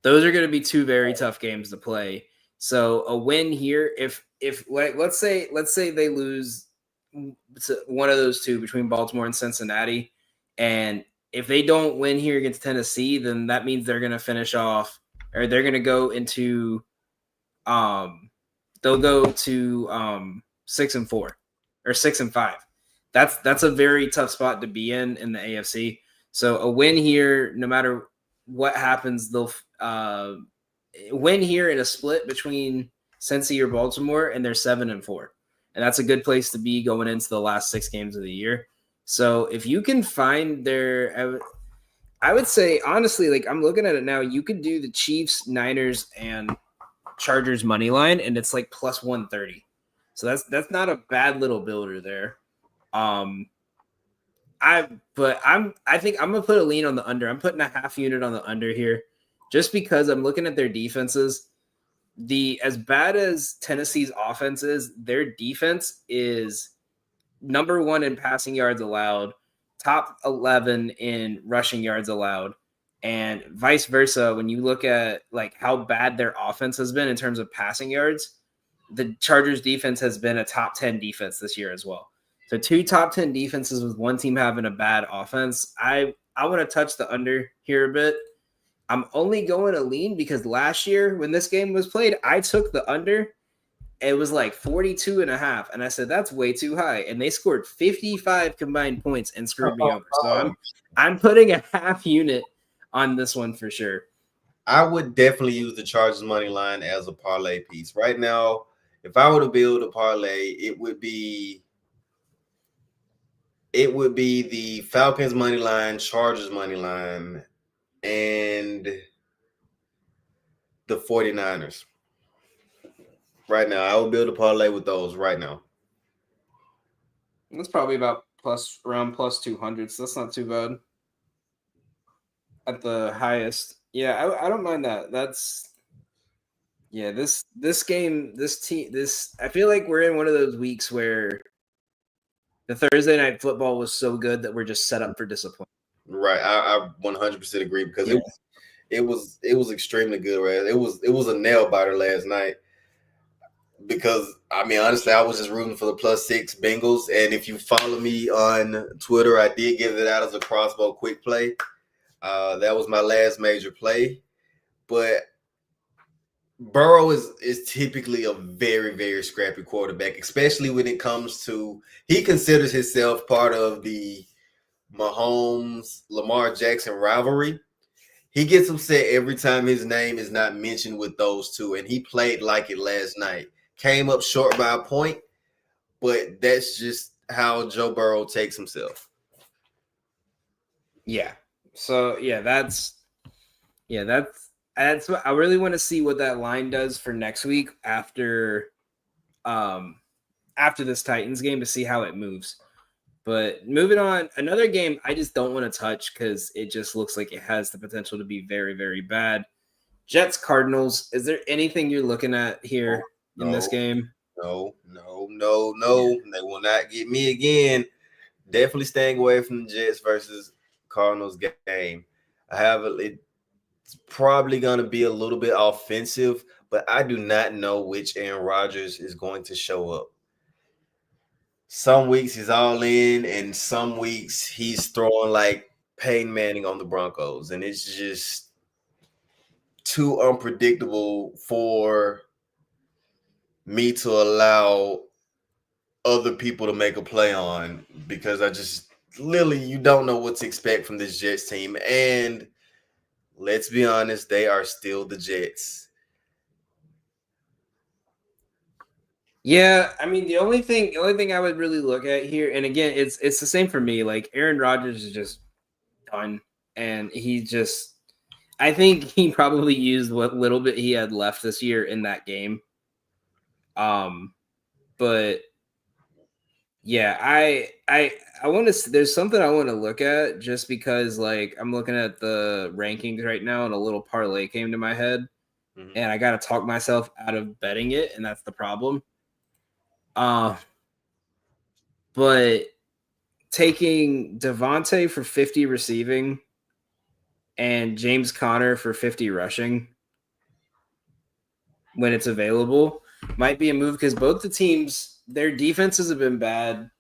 Those are going to be 2 very tough games to play. So a win here, if like let's say they lose one of those 2 between Baltimore and Cincinnati, and if they don't win here against Tennessee, then that means they're going to finish off, or they're going to go into they'll go to 6-4 or 6-5. That's a very tough spot to be in the AFC. So a win here, no matter what happens, they'll win here in a split between Cincy or Baltimore, and they're 7-4, and that's a good place to be going into the last 6 games of the year. So if you can find I would say honestly, like I'm looking at it now, you could do the Chiefs, Niners, and Chargers money line, and it's like plus 130. So that's not a bad little builder there. I think I'm gonna put a lean on the under. I'm putting a half unit on the under here, just because I'm looking at their defenses. As bad as Tennessee's offense is, their defense is number 1 in passing yards allowed, top 11 in rushing yards allowed, and vice versa. When you look at like how bad their offense has been in terms of passing yards, the Chargers defense has been a top 10 defense this year as well. So 2 top 10 defenses with one team having a bad offense. I want to touch the under here a bit. I'm only going to lean because last year when this game was played, I took the under. It was like 42.5. And I said, that's way too high. And they scored 55 combined points and screwed me over. So I'm putting a half unit on this one for sure. I would definitely use the Chargers money line as a parlay piece. Right now, if I were to build a parlay, it would be the Falcons money line, Chargers money line, and the 49ers. Right now, I would build a parlay with those right now. That's probably about around plus 200, so that's not too bad at the highest. Yeah, I don't mind that. That's this game, I feel like we're in one of those weeks where the Thursday night football was so good that we're just set up for disappointment. Right, I 100% agree because it was extremely good. Right, it was a nail biter last night. Because I mean, honestly, I was just rooting for the +6 Bengals, and if you follow me on Twitter, I did give it out as a crossbow quick play. That was my last major play, but Burrow is typically a very, very scrappy quarterback, especially when it comes to he considers himself part of the Mahomes-Lamar Jackson rivalry. He gets upset every time his name is not mentioned with those two, and he played like it last night. Came up short by a point, but that's just how Joe Burrow takes himself. Yeah. So that's what I really want to see what that line does for next week after this Titans game to see how it moves. But moving on, another game I just don't want to touch because it just looks like it has the potential to be very, very bad. Jets Cardinals. Is there anything you're looking at here in this game? No. They will not get me again. Definitely staying away from the Jets versus Cardinals game. It's probably going to be a little bit offensive, but I do not know which Aaron Rodgers is going to show up. Some weeks he's all in, and some weeks he's throwing like Peyton Manning on the Broncos, and it's just too unpredictable for me to allow other people to make a play on because you don't know what to expect from this Jets team. And let's be honest, they are still the Jets. Yeah, I mean the only thing I would really look at here, and again, it's the same for me. Like Aaron Rodgers is just done, and I think he probably used what little bit he had left this year in that game. But yeah, I want to. There's something I want to look at just because, like, I'm looking at the rankings right now, and a little parlay came to my head, and I got to talk myself out of betting it, and that's the problem. But taking Devontae for 50 receiving and James Conner for 50 rushing when it's available might be a move because both the teams, their defenses have been bad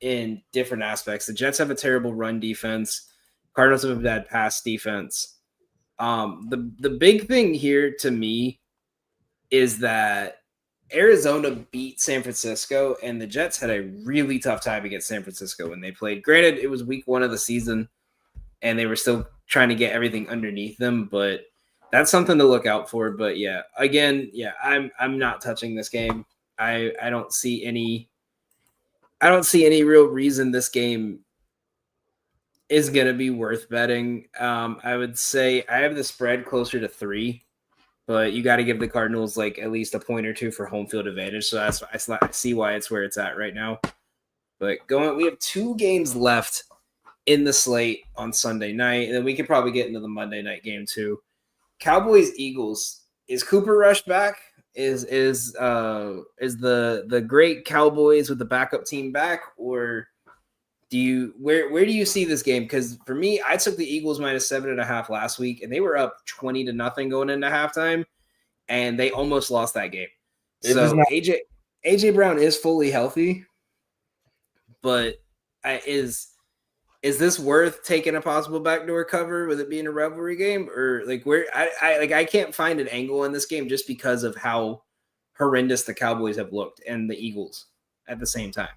in different aspects. The Jets have a terrible run defense. Cardinals have a bad pass defense. The big thing here to me is that Arizona beat San Francisco, and the Jets had a really tough time against San Francisco when they played. Granted, it was week 1 of the season, and they were still trying to get everything underneath them, but that's something to look out for. But yeah, again, I'm not touching this game. I don't see any real reason this game is going to be worth betting. I would say I have the spread closer to 3. But you got to give the Cardinals like at least a point or two for home field advantage. So I see why it's where it's at right now. But we have 2 games left in the slate on Sunday night, and then we could probably get into the Monday night game too. Cowboys Eagles. Is Cooper Rush back? Is the great Cowboys with the backup team back, or where do you see this game? Because for me, I took the Eagles -7.5 last week, and they were up 20-0 going into halftime, and they almost lost that game. So AJ Brown is fully healthy, but is this worth taking a possible backdoor cover with it being a rivalry game, or like where I can't find an angle in this game just because of how horrendous the Cowboys have looked and the Eagles at the same time.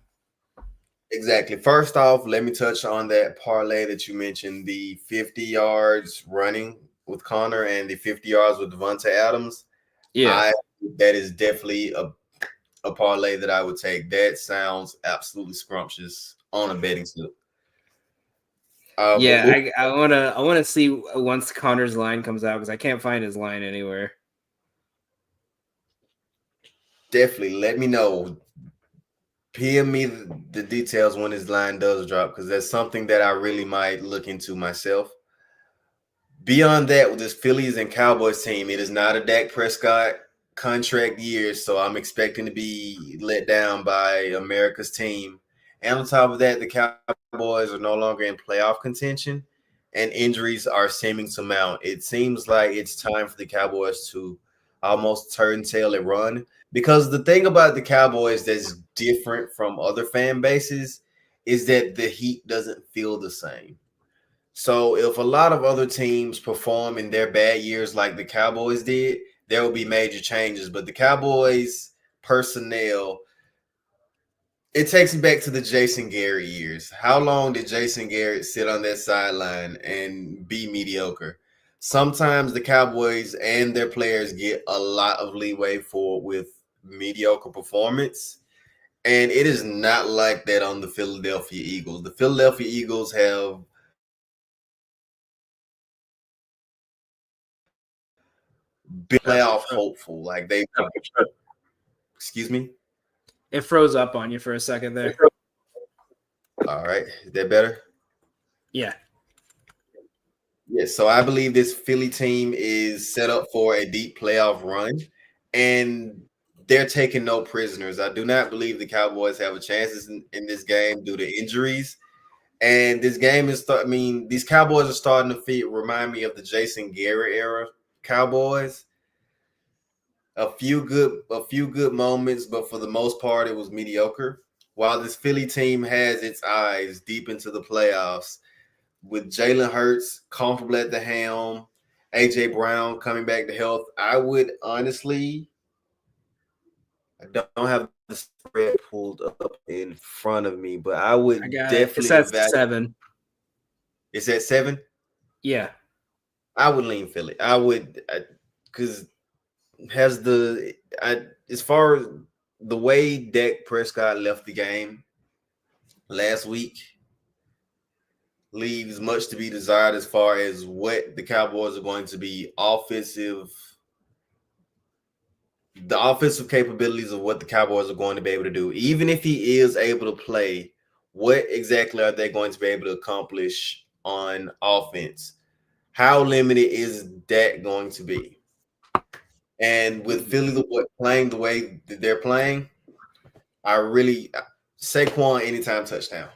Exactly. First off, let me touch on that parlay that you mentioned, the 50 yards running with Connor and the 50 yards with Devontae Adams. Yeah. That is definitely a parlay that I would take. That sounds absolutely scrumptious on a betting slip. I wanna see once Connor's line comes out because I can't find his line anywhere. Definitely let me know. PM me the details when his line does drop, because that's something that I really might look into myself. Beyond that, with this Phillies and Cowboys team, it is not a Dak Prescott contract year, so I'm expecting to be let down by America's team. And on top of that, the Cowboys are no longer in playoff contention, and injuries are seeming to mount. It seems like it's time for the Cowboys to almost turn tail and run. Because the thing about the Cowboys that's different from other fan bases is that the heat doesn't feel the same. So if a lot of other teams perform in their bad years like the Cowboys did, there will be major changes. But the Cowboys personnel, it takes me back to the Jason Garrett years. How long did Jason Garrett sit on that sideline and be mediocre? Sometimes the Cowboys and their players get a lot of leeway with mediocre performance. And it is not like that on the Philadelphia Eagles. The Philadelphia Eagles have been playoff hopeful. Like they, excuse me. It froze up on you for a second there. All right, is that better? Yeah. Yes. So I believe this Philly team is set up for a deep playoff run, and they're taking no prisoners. I do not believe the Cowboys have a chance in this game due to injuries. And this game is, these Cowboys are starting to remind me of the Jason Garrett era Cowboys. A few good moments, but for the most part, it was mediocre. While this Philly team has its eyes deep into the playoffs, with Jalen Hurts comfortable at the helm, AJ Brown coming back to health, I would honestly, I don't have the spread pulled up in front of me, but I would definitely it's at 7. It's at 7? Yeah. I would lean Philly. I would, because as far as the way Dak Prescott left the game last week leaves much to be desired as far as what the Cowboys are going to be the offensive capabilities of what the Cowboys are going to be able to do. Even if he is able to play, what exactly are they going to be able to accomplish on offense? How limited is Dak going to be? And with Philly playing the way that they're playing, Saquon anytime touchdown.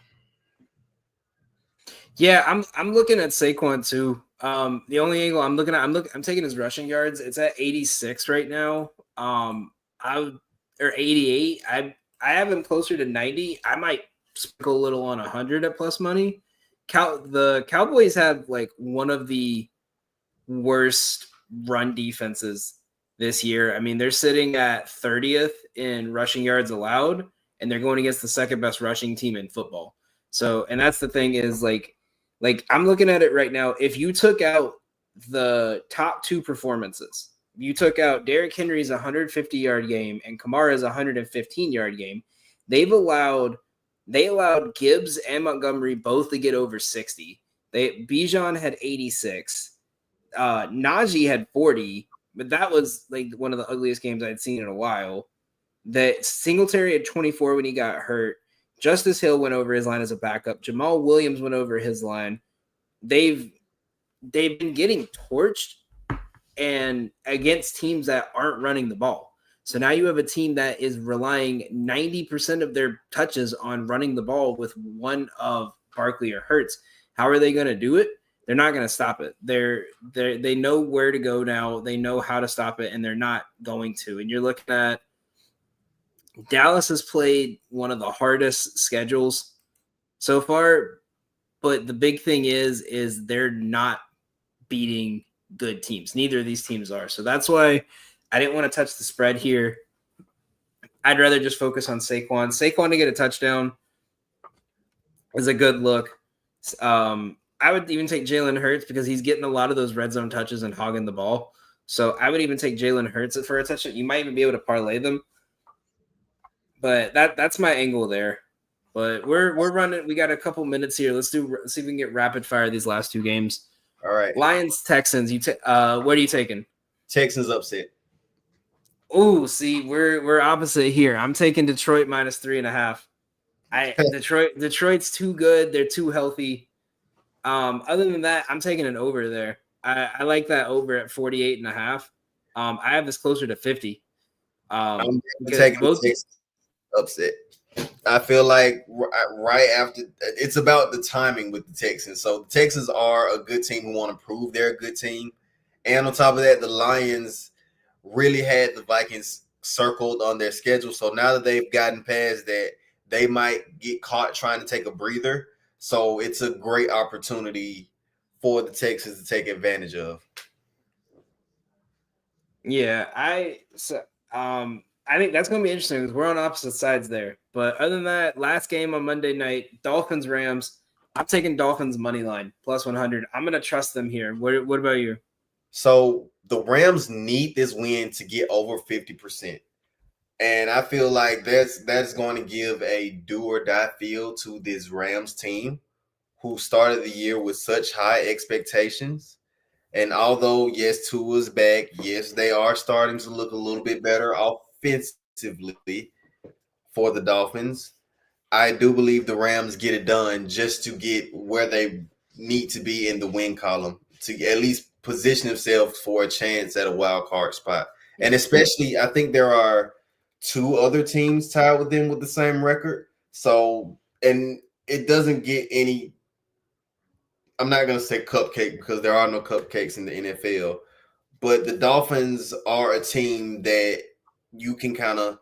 Yeah, I'm looking at Saquon too. The only angle I'm looking at, I'm taking his rushing yards. It's at 86 right now. Or 88. I have him closer to 90. I might sprinkle a little on 100 at plus money. The Cowboys have like one of the worst run defenses this year. I mean, they're sitting at 30th in rushing yards allowed, and they're going against the second best rushing team in football. So, and that's the thing is like I'm looking at it right now. If you took out the top two performances, you took out Derrick Henry's 150-yard game and Kamara's 115-yard game, they allowed Gibbs and Montgomery both to get over 60. Bijan had 86. Najee had 40, but that was like one of the ugliest games I'd seen in a while. That Singletary had 24 when he got hurt. Justice Hill went over his line as a backup. Jamal Williams went over his line. They've been getting torched and against teams that aren't running the ball. So now you have a team that is relying 90% of their touches on running the ball with one of Barkley or Hurts. How are they going to do it? They're not going to stop it. They know where to go now. They know how to stop it, and they're not going to. And you're looking at Dallas has played one of the hardest schedules so far. But the big thing is they're not beating good teams. Neither of these teams are. So that's why I didn't want to touch the spread here. I'd rather just focus on Saquon. Saquon to get a touchdown is a good look. I would even take Jalen Hurts because he's getting a lot of those red zone touches and hogging the ball. So I would even take Jalen Hurts for a touchdown. You might even be able to parlay them. But that's my angle there. But we're running. We got a couple minutes here. Let's see if we can get rapid fire these last two games. All right. Lions, Texans. What are you taking? Texans upset. Oh, see, we're opposite here. I'm taking Detroit minus 3.5. Detroit's too good. They're too healthy. Other than that, I'm taking an over there. I like that over at 48.5. I have this closer to 50. I'm taking both Texans upset. I feel like right after it's about the timing with the Texans. So the Texans are a good team who want to prove they're a good team. And on top of that, the Lions really had the Vikings circled on their schedule. So now that they've gotten past that, they might get caught trying to take a breather. So it's a great opportunity for the Texans to take advantage of. Yeah, I think that's going to be interesting because we're on opposite sides there. But other than that, last game on Monday night, Dolphins-Rams. I'm taking Dolphins money line plus 100. I'm going to trust them here. What about you? So the Rams need this win to get over 50%. And I feel like that's going to give a do or die feel to this Rams team who started the year with such high expectations. And although, yes, Tua's back, yes, they are starting to look a little bit better offensively for the Dolphins. I do believe the Rams get it done just to get where they need to be in the win column to at least position themselves for a chance at a wild card spot. And especially, I think there are two other teams tied with them with the same record. So, and it doesn't get any, I'm not going to say cupcake because there are no cupcakes in the NFL, but the Dolphins are a team that you can kind of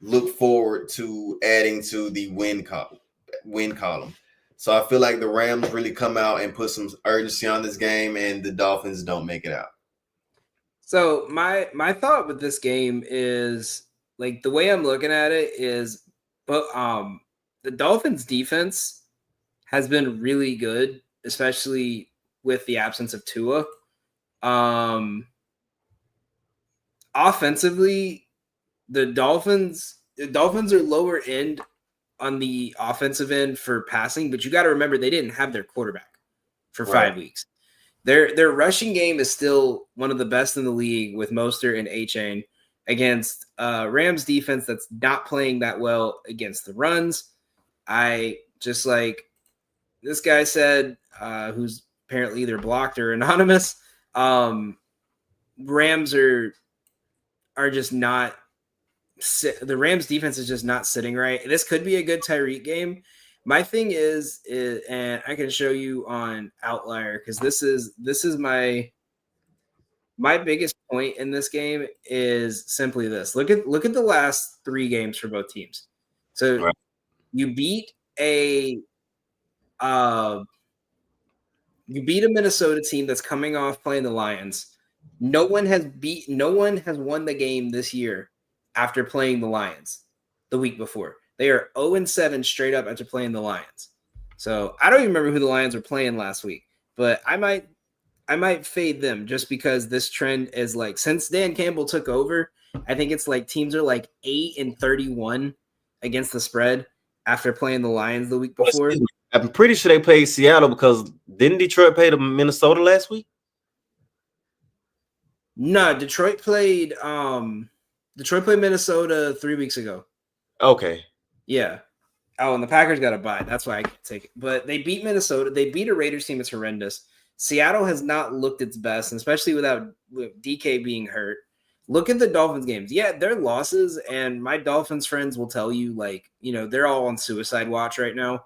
look forward to adding to the win column. So I feel like the Rams really come out and put some urgency on this game, and the Dolphins don't make it out. So my thought with this game is like the way I'm looking at it is, but the Dolphins defense has been really good, especially with the absence of Tua. Offensively, the Dolphins are lower end on the offensive end for passing, but you got to remember they didn't have their quarterback for 5 weeks. Their rushing game is still one of the best in the league with Mostert and A-Chain against Rams defense that's not playing that well against the runs. I just like this guy said, who's apparently either blocked or anonymous, Rams are just not the Rams defense is just not sitting right. This could be a good Tyreek game. My thing is and I can show you on Outlier because this is my biggest point in this game is simply this. Look at the last 3 games for both teams. So you beat a Minnesota team that's coming off playing the Lions. No one has won the game this year after playing the Lions the week before. They are 0-7 straight up after playing the Lions. So I don't even remember who the Lions were playing last week, but I might fade them just because this trend is like since Dan Campbell took over, I think it's like teams are like 8-31 against the spread after playing the Lions the week before. I'm pretty sure they played Seattle because didn't Detroit play the Minnesota last week? No, Detroit played Minnesota 3 weeks ago. Okay. Yeah. Oh, and the Packers got a bye. That's why I can't take it. But they beat Minnesota. They beat a Raiders team that's horrendous. Seattle has not looked its best, and especially with DK being hurt. Look at the Dolphins games. Yeah, they're losses, and my Dolphins friends will tell you, like, they're all on suicide watch right now.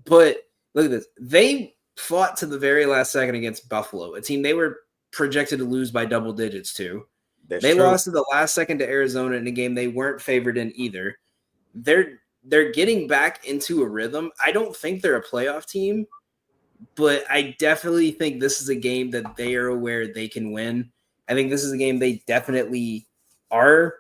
But look at this. They fought to the very last second against Buffalo, a team they were projected to lose by double digits to. They lost to the last second to Arizona in a game they weren't favored in either. they're getting back into a rhythm. I don't think they're a playoff team, but I definitely think this is a game that they are aware they can win. I think this is a game they definitely are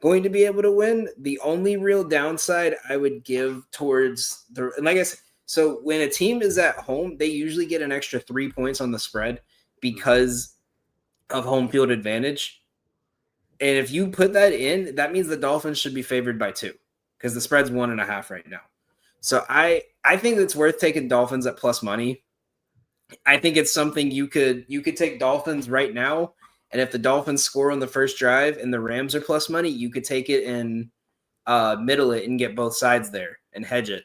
going to be able to win. The only real downside I would give towards the, and like I said, so when a team is at home, they usually get an extra 3 points on the spread because of home field advantage. And if you put that in, that means the Dolphins should be favored by 2 because the spread's 1.5 right now. So I think it's worth taking Dolphins at plus money. I think it's something you could take Dolphins right now. And if the Dolphins score on the first drive and the Rams are plus money, you could take it and middle it and get both sides there and hedge it.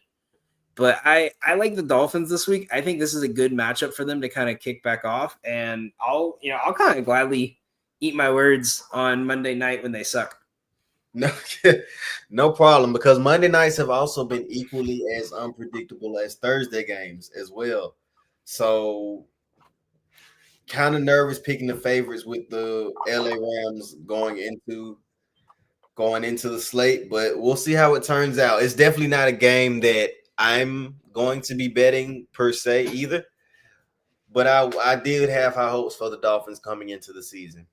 But I like the Dolphins this week. I think this is a good matchup for them to kind of kick back off. And I'll kind of gladly eat my words on Monday night when they suck. No problem, because Monday nights have also been equally as unpredictable as Thursday games as well. So kind of nervous picking the favorites with the LA Rams going into the slate, but we'll see how it turns out. It's definitely not a game that I'm going to be betting per se either, but I did have high hopes for the Dolphins coming into the season.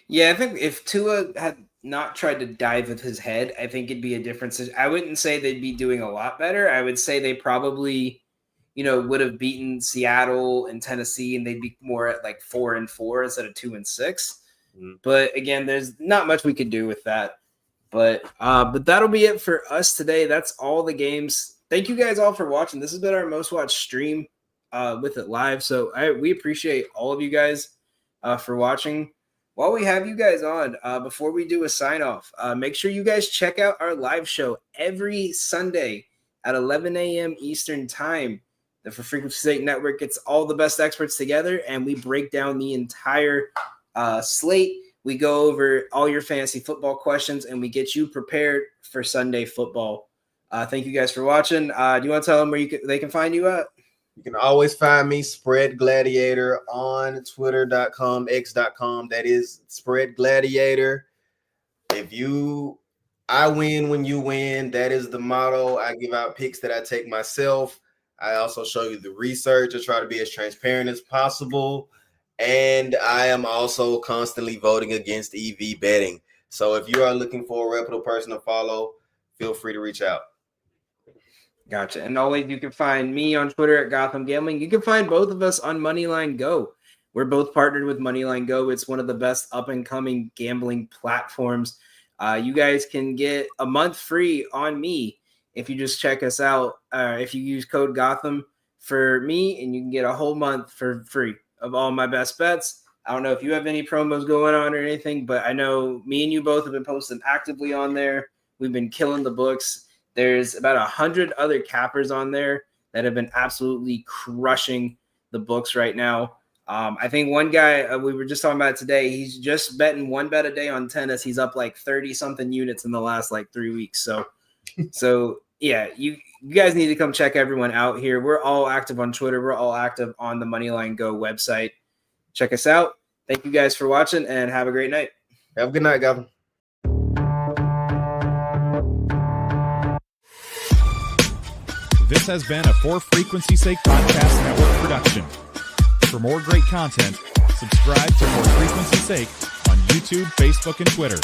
Yeah, I think if Tua had not tried to dive with his head, I think it'd be a difference. I wouldn't say they'd be doing a lot better. I would say they probably, would have beaten Seattle and Tennessee, and they'd be more at like 4-4 instead of 2-6. Mm-hmm. But again, there's not much we could do with that. But that'll be it for us today. That's all the games. Thank you guys all for watching. This has been our most watched stream with it live. So we appreciate all of you guys for watching. While we have you guys on, before we do a sign off, make sure you guys check out our live show every Sunday at 11 a.m. Eastern time. The For Frequency Sake Network gets all the best experts together, and we break down the entire slate. We go over all your fantasy football questions, and we get you prepared for Sunday football. Thank you guys for watching. Do you want to tell them where they can find you at? You can always find me, Spread Gladiator, on Twitter.com, X.com. That is Spread Gladiator. I win when you win. That is the motto. I give out picks that I take myself. I also show you the research. I try to be as transparent as possible. And I am also constantly voting against EV betting. So if you are looking for a reputable person to follow, feel free to reach out. Gotcha. And always, you can find me on Twitter at Gotham Gambling. You can find both of us on Moneyline Go. We're both partnered with Moneyline Go. It's one of the best up-and-coming gambling platforms. You guys can get a month free on me if you just check us out. If you use code Gotham for me, and you can get a whole month for free of all my best bets. I don't know if you have any promos going on or anything, but I know me and you both have been posting actively on there. We've been killing the books. There's about 100 other cappers on there that have been absolutely crushing the books right now. I think one guy we were just talking about today, he's just betting one bet a day on tennis. He's up like 30-something units in the last like 3 weeks. So yeah, you guys need to come check everyone out here. We're all active on Twitter. We're all active on the Moneyline Go website. Check us out. Thank you guys for watching, and have a great night. Have a good night, Gotham. This has been a For Frequency Sake Podcast Network production. For more great content, subscribe to For Frequency Sake on YouTube, Facebook, and Twitter.